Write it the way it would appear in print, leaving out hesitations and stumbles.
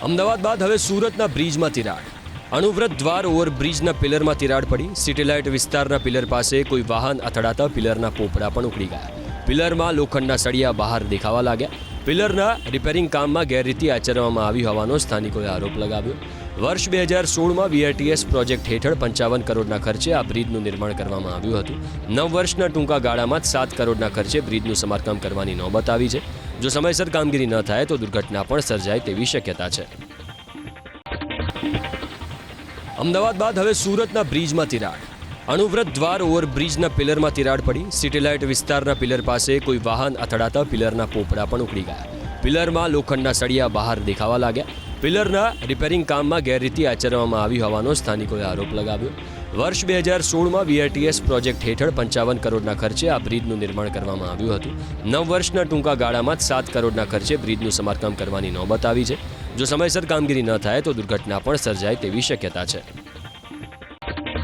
અમદાવાદ બાદ હવે સુરતના બ્રિજમાં તિરાડ. અણુવ્રત દ્વાર ઓવરબ્રિજના પિલરમાં તિરાડ પડી. સિટીલાઇટ વિસ્તારના પિલર પાસે કોઈ વાહન અથડાતા પિલરના પોપડા પણ ઉખડી ગયા. પિલરમાં લોખંડના સળિયા બહાર દેખાવા લાગ્યા. પિલરના રિપેરિંગ કામમાં ગેરરીતિ આચરવામાં આવી હોવાનો સ્થાનિકોએ આરોપ લગાવ્યો. વર્ષ 2016માં VRTS પ્રોજેક્ટ હેઠળ 55 કરોડના ખર્ચે આ બ્રિજનું નિર્માણ કરવામાં આવ્યું હતું. 9 વર્ષના ટૂંકા ગાળામાં જ 7 કરોડના ખર્ચે બ્રિજનું સમારકામ કરવાની નોબત આવી છે. જો સમયસર કામગીરી ન થાય તો દુર્ઘટના પણ સર્જાય તેવી શક્યતા છે. અમદાવાદ બાદ હવે સુરતના બ્રિજમાં તિરાડ. અણુવ્રત દ્વાર ઓવરબ્રિજના પિલરમાં તિરાડ પડી. સિટીલાઇટ વિસ્તારના પિલર પાસે કોઈ વાહન અથડાતા પિલરના પોપડા પણ ઉખડી ગયા. પિલરમાં લોખંડના સળિયા બહાર દેખાવા લાગ્યા. પિલરના રિપેરિંગ કામમાં ગેરરીતિ આચરવામાં આવી હોવાનો સ્થાનિકોએ આરોપ લગાવ્યો. વર્ષ 2016માં VRTS પ્રોજેક્ટ હેઠળ 55 કરોડના ખર્ચે આ બ્રિજનું નિર્માણ કરવામાં આવ્યું હતું. 9 વર્ષના ટૂંકા ગાળામાં જ 7 કરોડના ખર્ચે બ્રિજનું સમારકામ કરવાની નોબત આવી છે. જો સમયસર કામગીરી ન થાય તો દુર્ઘટના પણ સર્જાય તેવી શક્યતા છે.